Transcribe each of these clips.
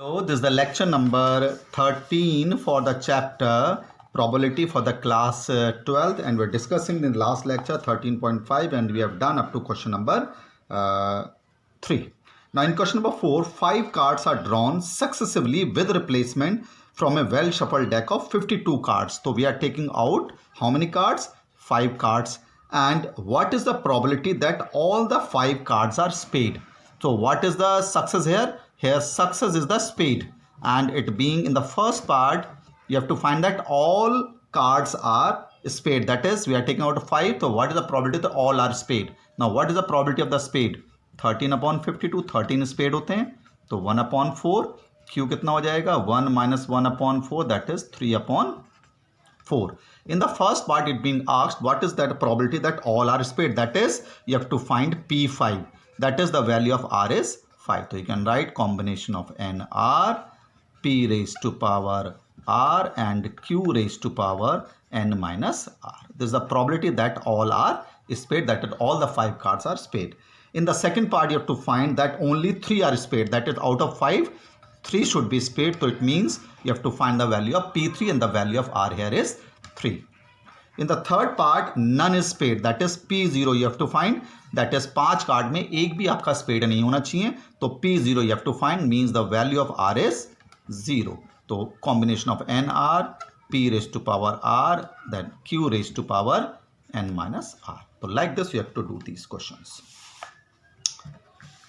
So this is the lecture number 13 for the chapter probability for the class 12th, and we're discussing in the last lecture 13.5 and we have done up to question number 3. Now in question number 4, 5 cards are drawn successively with replacement from a well shuffled deck of 52 cards. So we are taking out how many cards? 5 cards. And what is the probability that all the 5 cards are spade? So what is the success here? Here success is the spade, and it being in the first part you have to find that all cards are spade, that is we are taking out 5. So what is the probability that all are spade? Now what is the probability of the spade? 13 upon 52, 13 spade होते हैं तो 1 upon 4, Q कितना हो जाएगा 1 minus 1 upon 4, that is 3 upon 4. In the first part it being asked what is that probability that all are spade, that is you have to find P5, that is the value of R is 5. So you can write combination of NR, P raised to power R and Q raised to power N minus R. This is the probability that all are spade, that is all the 5 cards are spade. In the second part you have to find that only 3 are spade, that is out of 5, 3 should be spade. So it means you have to find the value of P3 and the value of R here is 3. In the third part none is spade, that is P0 you have to find, that is 5 card में एक भी आपका spade नहीं होना चाहिए. तो P0 you have to find means the value of R is 0. तो combination of NR, P raised to power R, then Q raised to power N minus R. So like this you have to do these questions.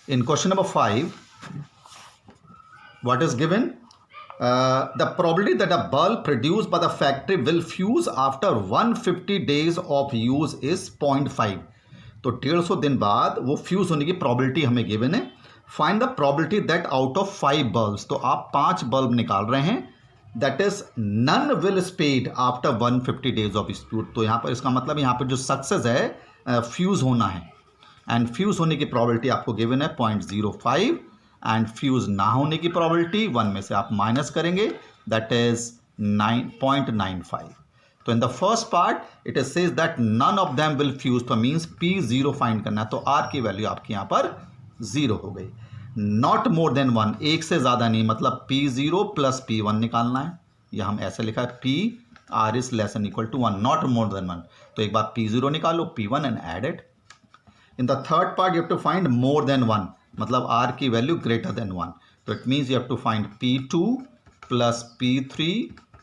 In question number 5, what is given? The probability that a bulb produced by the factory will fuse after 150 days of use is 0.5. तो 150 दिन बाद वो fuse होने की probability हमें given है. Find the probability that out of 5 bulbs, तो आप 5 बल्ब निकाल रहे हैं, that is none will sped after 150 days of spout. तो यहाँ पर इसका मतलब यहाँ पर जो सक्सेस है फ्यूज होना है, एंड फ्यूज होने की प्रोबेबिलिटी आपको गिवन है 0.05, एंड फ्यूज ना होने की प्रोबेबिलिटी 1 में से आप माइनस करेंगे, दैट इज 9.95. तो in the first part it says that none of them will fuse, तो मींस P0 फाइंड करना है. तो R की वैल्यू आपकी यहाँ पर 0 हो गई. नॉट मोर देन 1, एक से ज़्यादा नहीं, मतलब P0 प्लस P1 निकालना है. यह हम ऐसे लिखा है P R is less and equal to 1, not more than 1. तो एक बार P0 निकालो, P1 and add it. In the third part you have to find more than 1, मतलब R की वैल्यू ग्रेटर देन 1. तो it means you have to find P2 plus P3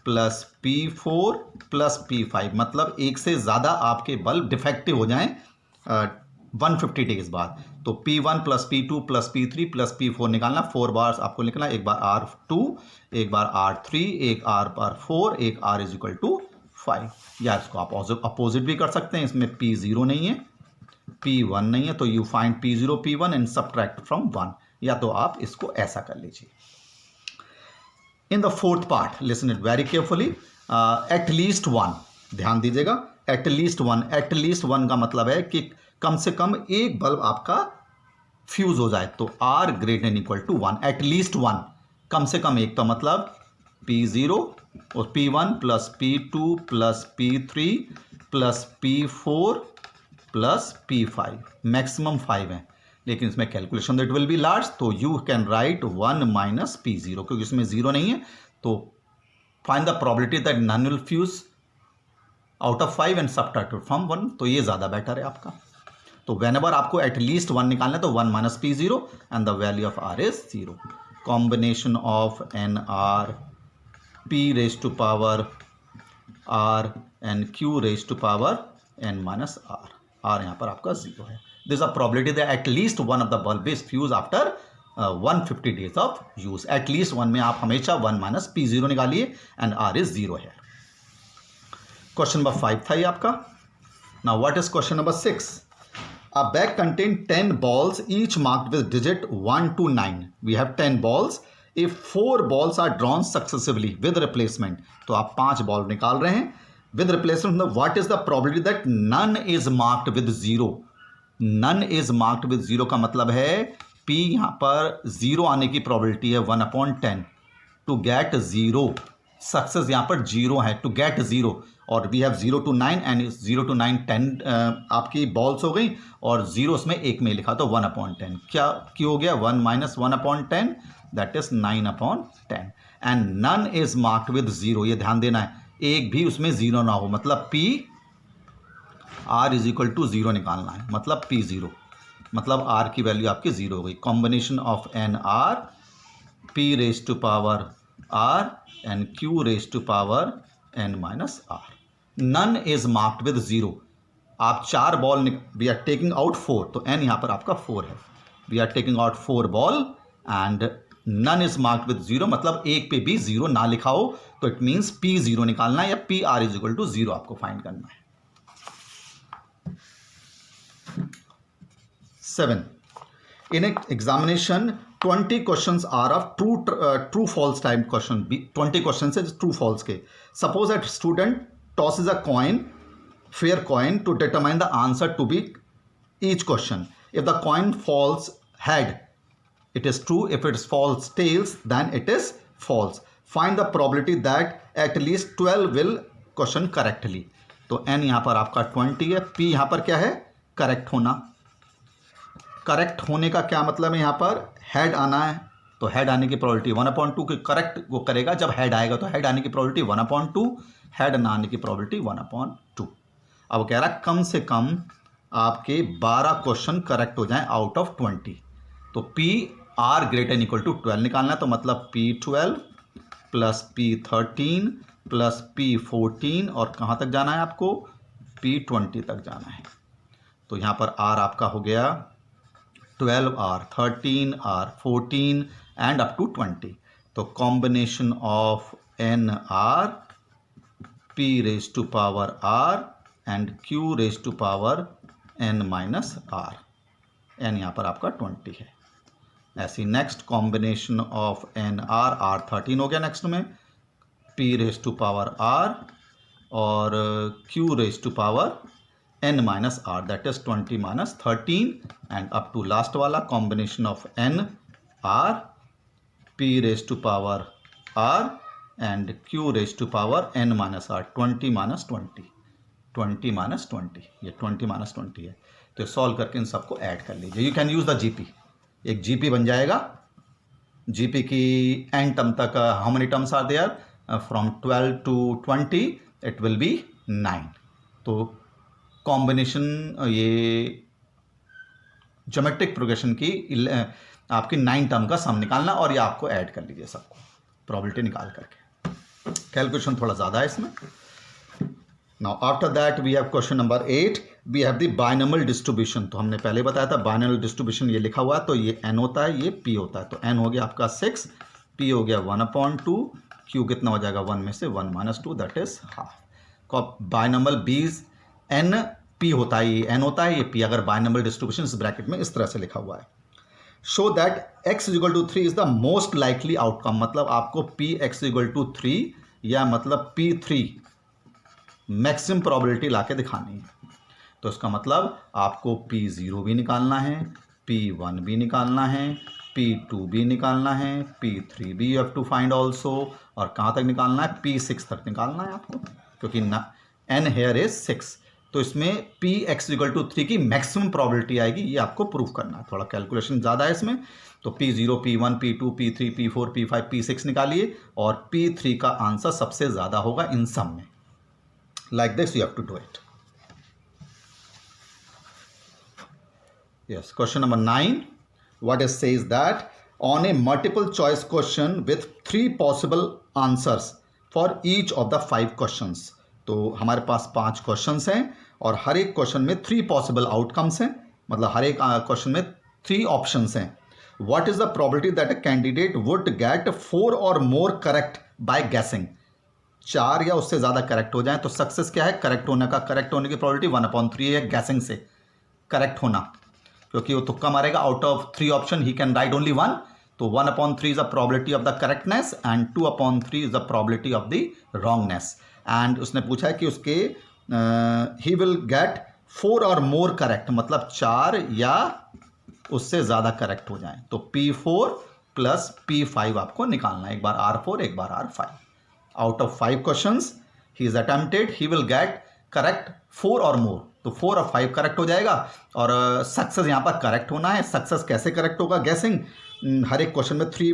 plus P4 plus P5, मतलब एक से ज़्यादा आपके bulb defective हो जाएं 150 डेज बाद. तो P1 plus P2 plus P3 plus P4 निकालना, 4 बार आपको लिखना, एक बार R2, एक बार R3, एक R पर 4, एक R इज इक्वल टू 5. या इसको आप अपोजिट भी कर सकते हैं, इसमें P0 नहीं है, P1 नहीं है, तो you find P0 P1 and subtract from 1, या तो आप इसको ऐसा कर लीजिए. In the fourth part listen it very carefully, eight least 1, ध्यान दीजिएगा, एट लीस्ट 1. एट लीस्ट 1 का मतलब है कि कम से कम एक बल्ब आपका फ्यूज हो जाए. तो R greater than equal to 1, at least 1, कम से कम एक, तो मतलब P0 और P1 plus P2 plus P3 plus P4 plus P5, maximum 5 है, लेकिन इसमें calculation that will be large, तो you can write 1 minus P0, क्योंकि इसमें 0 नहीं है. तो find the probability that none will fuse out of 5 and subtract from 1, तो ये ज़्यादा बेटर है आपका. तो व्हेनेवर आपको एट लीस्ट 1 निकालना है तो 1 minus P0 and the value of R is 0. Combination of NR, P raise to power R and Q raise to power N minus R. R यहाँ पर आपका 0 है. There is a probability that at least one of the bulb is fused after 150 days of use. At least 1 में आप हमेशा 1 minus P0 निकालिए and R is 0 है. Question number 5 था ये आपका. Now what is question number 6? A bag contains 10 balls each marked with digit 1 to 9. We have 10 balls. If 4 balls are drawn successively with replacement, तो आप 5 ball निकाल रहे हैं with replacement. What is the probability that none is marked with 0? None is marked with 0 का मतलब है P यहाँ पर 0 आने की प्रोबेबिलिटी है 1/10. टू गेट 0, सक्सेस यहाँ पर 0 है, टू गेट 0, और we have 0 to 9 and 0 to 9 10 आपकी बॉल्स हो गई, और 0 उसमें एक में लिखा, तो 1/10. क्या क्यों हो गया 1 minus 1/10, that is 9/10 and none is marked with 0, ये ध्यान देना है, एक भी उसमें 0 ना हो, मतलब P R is equal to 0 निकालना है, मतलब पी 0, मतलब आर की वैल्यू आपकी 0 हो गई। Combination of N R P raise to power R and Q raise to power N minus R. None is marked with 0, आप 4 ball, we are taking out 4, तो एन यहाँ पर आपका 4 है, we are taking out 4 ball and none is marked with 0, मतलब एक पे भी 0 ना लिखा हो, तो इट मीन्स पी 0 निकालना है या P R is equal to 0 आपको फाइंड करना है। 7. In an examination, 20 questions are of true false type question. 20 questions is true false के. Suppose a student tosses a coin, fair coin, to determine the answer to be each question. If the coin falls head, it is true. If it falls tails, then it is false. Find the probability that at least 12 will question correctly. तो n यहाँ पर आपका 20 है, p यहाँ पर क्या है, correct होना। करेक्ट होने का क्या मतलब है, यहाँ पर हेड आना है, तो हेड आने की प्रोबेबिलिटी 1/2 की करेक्ट वो करेगा, जब हेड आएगा तो हेड आने की प्रोबेबिलिटी 1/2, हेड ना आने की प्रोबेबिलिटी 1/2। अब कह रहा है कम से कम आपके 12 क्वेश्चन करेक्ट हो जाएं आउट ऑफ 20, तो P R greater equal to 12 निकालना है, तो मतलब P12 plus P13 plus P14 और कहाँ तक जाना है आपको, P20 तक जाना है। तो यहाँ पर R आपका हो गया 12R, 13R, 14 and up to 20। तो combination of N R P raise to power R and Q raise to power n minus R, n यहाँ पर आपका 20 है। ऐसी next combination of N R, R13 हो गया नेक्स्ट में, P raise to power R और Q raise to power n minus R, that is 20 minus 13 and up to last वाला combination of N R P raise to power R and Q raise to power n minus R, 20 minus 20, 20 minus 20, ये 20 minus 20 है। तो solve करके इन सबको add कर लीजिए। You can use the GP, एक GP बन जाएगा। जीपी की एन टर्म तक how many terms are there, from 12 to 20 it will be 9। तो कॉम्बिनेशन ये ज्योमेट्रिक प्रोग्रेशन की आपकी 9 टर्म का सम निकालना और ये आपको ऐड कर लीजिए सबको प्रोबेबिलिटी निकाल करके। कैलकुलेशन थोड़ा ज़्यादा है इसमें। Now after that we have question number 8, we have the binomial distribution। तो हमने पहले बताया था binomial distribution ये लिखा हुआ है, तो ये n होता है, ये p होता है, तो n हो गया आपका 6, p हो गया 1/2, q कितना हो जाएगा 1 में से 1 minus 2 that is half. Binomial बीज n p होता है, ये n होता है, ये p। अगर बाइनॉमियल डिस्ट्रीब्यूशन इस ब्रैकेट में इस तरह से लिखा हुआ है, show that x is equal to 3 is the most likely outcome, मतलब आपको p x इक्वल टू 3 या मतलब p3 मैक्सिमम प्रोबेबिलिटी लाके दिखानी है। तो इसका मतलब आपको P0 भी निकालना है, P1 भी निकालना है, P2 भी निकालना है, P3 भी you have to find also, और कहाँ तक निकालना है, P6 तक निकालना है आपको, क्योंकि n हेयर इज 6। तो इसमें Px इक्वल टू 3 की मैक्सिमम प्रोबेबिलिटी आएगी, ये आपको प्रूव करना है। थोड़ा कैलकुलेशन ज़्यादा है इसमें, तो P0, P1, P2, P3, P4, P5, P6 निकालिए और P3 का आंसर सबसे ज़्यादा होगा इन सब में। Like this you have to do it. Yes, question number 9, what it says that on a multiple choice question with 3 possible answers for each of the 5 questions, तो हमारे पास 5 क्वेश्चंस हैं और हर एक क्वेश्चन में 3 पॉसिबल आउटकम्स हैं, मतलब हर एक question में 3 ऑप्शंस हैं। What is the probability that a candidate would get 4 और मोर करेक्ट बाय गैसिंग, 4 या उससे ज़्यादा करेक्ट हो जाए तो सक्सेस क्या है, करेक्ट होने का। करेक्ट होने की प्रोबेबिलिटी 1/3 है गैसिंग से करेक्ट होना, क्योंकि वो तुक्का मारेगा। Out of 3 option he can write only 1, तो 1/3 is the probability of the correctness and 2/3 is the probability of the wrongness. And उसने पूछा है कि उसके ही विल गेट 4 और मोर करेक्ट, मतलब 4 या उससे ज़्यादा करेक्ट हो जाए, तो P4 प्लस P5 आपको निकालना है, एक बार R4 एक बार R5। Out of 5 questions he is attempted, he will get correct 4 और मोर, तो 4 और 5 करेक्ट हो जाएगा और सक्सेस यहाँ पर करेक्ट होना है। सक्सेस कैसे करेक्ट होगा, गैसिंग, हर एक क्वेश्चन में 3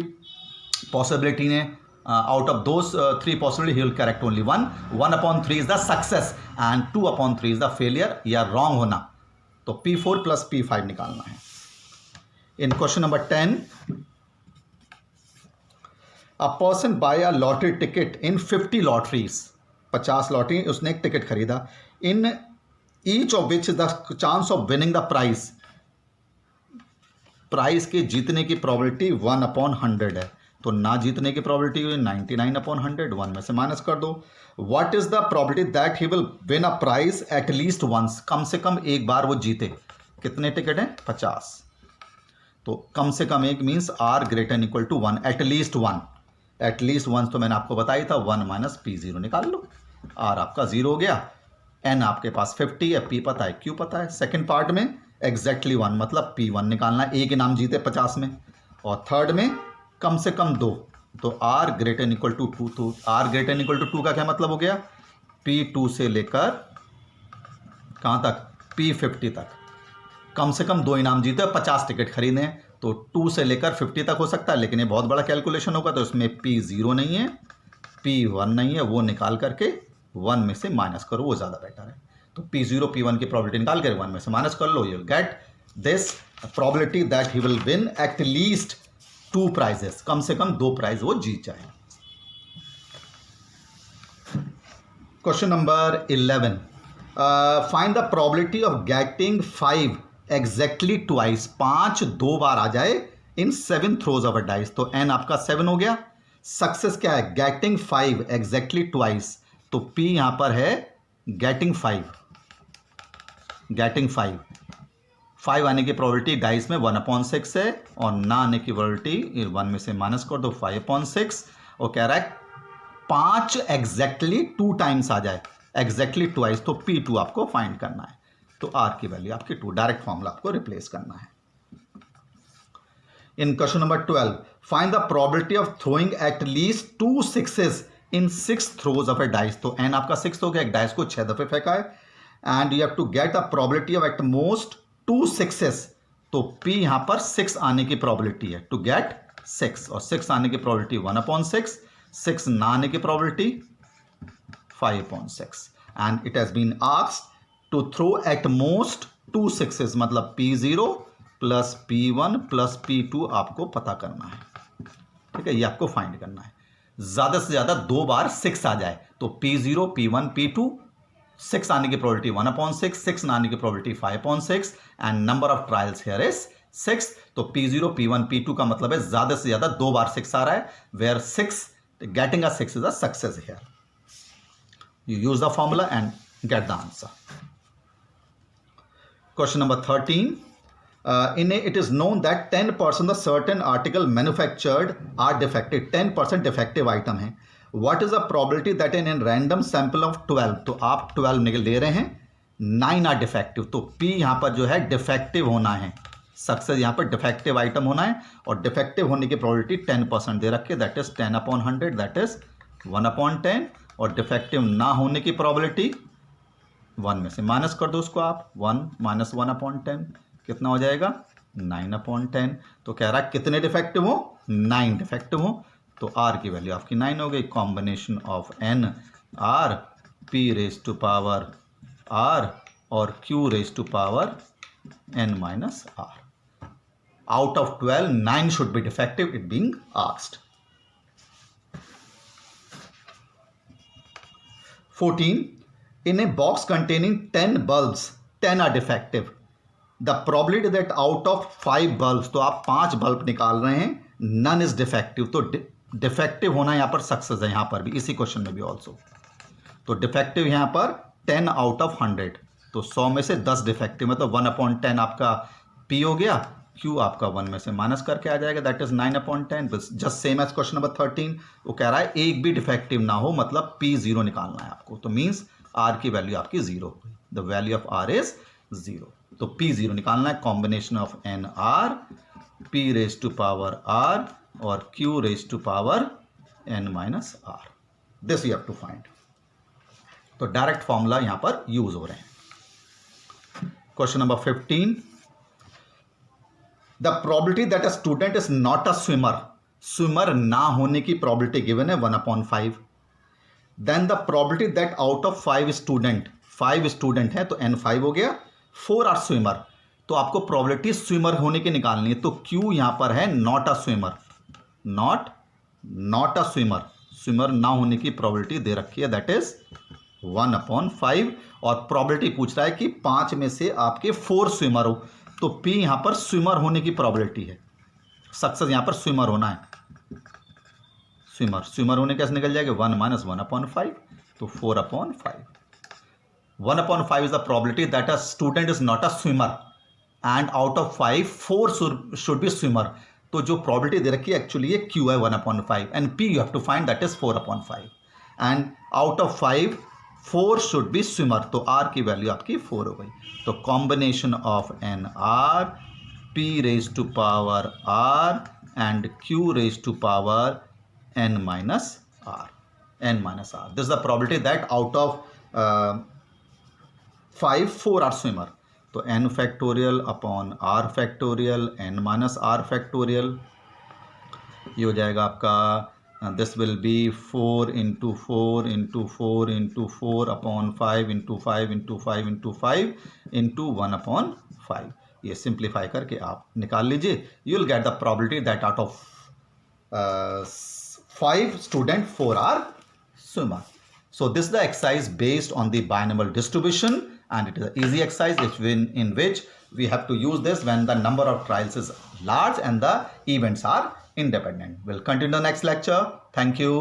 पॉसिबिलिटी ने out of those three possibility he will correct only one. 1/3 is the success and 2/3 is the failure या wrong होना. तो P4 plus P5 निकालना है. In question number 10, a person buy a lottery ticket in 50 lotteries. 50 lottery उसने एक ticket खरीदा. In each of which the chance of winning the prize, price के जीतने की प्रोबेबिलिटी 1/100 है. तो ना जीतने की प्रोबेबिलिटी 99/100, 1 में से माइनस कर दो. What is the probability that he will win a prize at least once, कम से कम एक बार वो जीते. कितने टिकट हैं? 50. तो कम से कम एक means R greater and equal to 1, at least 1. At least 1 तो मैंने आपको बताया था, 1 माइनस P0 निकाल लो. आर आपका 0 हो गया. एन आपके पास 50 है, पी पता है, क्यू पता है. सेकेंड पार्ट में एग्जैक्टली 1 मतलब P1 निकालना है. एक इनाम जीते 50 में. और थर्ड में कम से कम 2, तो R greater and equal to 2. तो R greater and equal to 2 का क्या मतलब हो गया? P2 से लेकर कहाँ तक? P50 तक. कम से कम 2 इनाम जीते, 50 टिकट खरीदे हैं. तो 2 से लेकर 50 तक हो सकता है, लेकिन ये बहुत बड़ा कैलकुलेशन होगा, तो इसमें P0 नहीं है, P1 नहीं है. वो निकाल करके 1 में से माइनस करो, वो ज़्यादा बेटर है. तो P0 P1 की प्रोबेबिलिटी निकाल कर 1 में से माइनस कर लो. You will get this probability that he will win at least 2 prizes. कम से कम 2 प्राइज वो जीत जाए. Question number 11, find the probability of getting 5 exactly twice. 5 2 बार आ जाए in 7 throws of a dice. तो n आपका 7 हो गया. सक्सेस क्या है? Getting 5 exactly twice. तो p यहां पर है गेटिंग 5. गेटिंग 5 आने की प्रोबेबिलिटी डाइस में 1/6 है, और ना आने की प्रोबेबिलिटी 1 में से माइनस कर दो, 5/6. और कह रहा है 5 एग्जैक्टली 2 टाइम्स आ जाए, एग्जैक्टली ट्वाइस. तो P2 आपको फाइंड करना है. तो R की वैल्यू आपकी 2, डायरेक्ट फॉर्मूला आपको रिप्लेस करना है. In question number 12, find the probability of throwing at least 2 6s in 6 throws of a dice. तो n आपका 6 हो गया, एक डाइस को 6 दफे फेंका है. And you have to get the probability of at most 2 6s. तो P यहां पर 6 आने की प्रोबेबिलिटी है, टू गेट 6. और 6 आने की प्रोबेबिलिटी 1/6, 6 ना आने की probability 5/6. And it has been asked to throw at most 2 6s, मतलब P0 plus P1 plus P2 आपको पता करना है. ठीक है, ये आपको फाइंड करना है. ज्यादा से ज्यादा 2 बार 6 आ जाए. तो P0 P1 P2, 6 आने की प्रोबेबिलिटी 1/6, 6 ना आने की probability 5/6, and number of trials here is 6. तो P0 P1 P2 का मतलब है ज्यादा से ज्यादा 2 बार 6 आ रहा है, where 6 getting a 6 is a success here. You use the formula and get the answer. Question number 13, in it is known that 10% of certain article manufactured are defective. 10% defective item है. What is the probability that in a random sample of 12, तो आप 12 ले रहे हैं, 9 are defective. तो P यहाँ पर जो है डिफेक्टिव होना है, सक्सेस यहाँ पर डिफेक्टिव आइटम होना है. और डिफेक्टिव होने की प्रोबेबिलिटी 10% दे रखे, दैट इज 10/100, दैट इज 1/10. और डिफेक्टिव ना होने की प्रोबेबिलिटी 1 में से माइनस कर दो उसको आप. 1 माइनस 1/10 कितना हो जाएगा? 9/10. तो कह रहा है कितने डिफेक्टिव हो? 9 डिफेक्टिव हो. तो R की वैल्यू आपकी 9 हो गई. Combination of N R P raise to power R और Q raise to power N minus R. Out of 12, 9 should be defective, it being asked. 14, in a box containing 10 bulbs, 10 are defective. The probability that out of 5 bulbs, तो आप 5 bulb निकाल रहे हैं, none is defective. तो defective होना यहां पर success है, यहां पर भी, इसी क्वेश्चन में भी ऑल्सो. तो डिफेक्टिव यहां पर 10 आउट ऑफ 100. तो 100 में से 10 डिफेक्टिव, मतलब 1/10 आपका P हो गया. Q आपका 1 में से माइनस करके आ जाएगा, that is 9/10. Just same as question number 13. वो कह रहा है एक भी डिफेक्टिव ना हो, मतलब P0 निकालना है आपको. तो मीन्स R की वैल्यू आपकी 0. The value of R is 0. तो P0 निकालना है. Combination of N R P raise to power R और Q raise to power N minus R. This you have to find. तो डायरेक्ट फॉर्मूला यहां पर use हो रहे हैं. Question number 15, the probability that a student is not a swimmer. Swimmer ना होने की प्रॉबिलिटी गिवन है 1/5. Then the probability that out of 5 student है तो n5 हो गया. 4 आर स्विमर, तो आपको प्रॉबिलिटी स्विमर होने की निकालनी है. तो Q यहां पर है not a swimmer, not a swimmer. Swimmer ना होने की प्रॉबिलिटी दे रखी है, दैट इज 1/5. और प्रॉबिलिटी पूछ रहा है कि 5 में से आपके 4 स्विमर हो, तो P यहां पर स्विमर होने की प्रॉबिलिटी है. सक्सेस यहां पर स्विमर होना है. स्विमर होने कैसे निकल जाएगा, 1 - 1/5, तो 4/5. 1/5 is the probability that a student is not a swimmer and out of 5 4 should be swimmer. तो जो probability दे रखी है एक्चुअली ये Q है 1/5 and P you have to find, that is 4/5 and out of 5 4 should be swimmer. तो R की value आपकी 4 हो गई. तो combination of NR, P raised to power R and Q raised to power n minus R. This is the probability that out of 5 4 are swimmer. तो n factorial upon r factorial n minus r factorial, ये हो जाएगा आपका, this will be 4 into 4 into 4 into 4 upon 5 into 5 into 5 into 5 into 1/5. ये simplify करके आप निकाल लीजिए. You will get the probability that out of 5 student 4 are swimmer. So this is the exercise based on the binomial distribution, and it is an easy exercise in which we have to use this when the number of trials is large and the events are independent. We'll continue the next lecture. Thank you.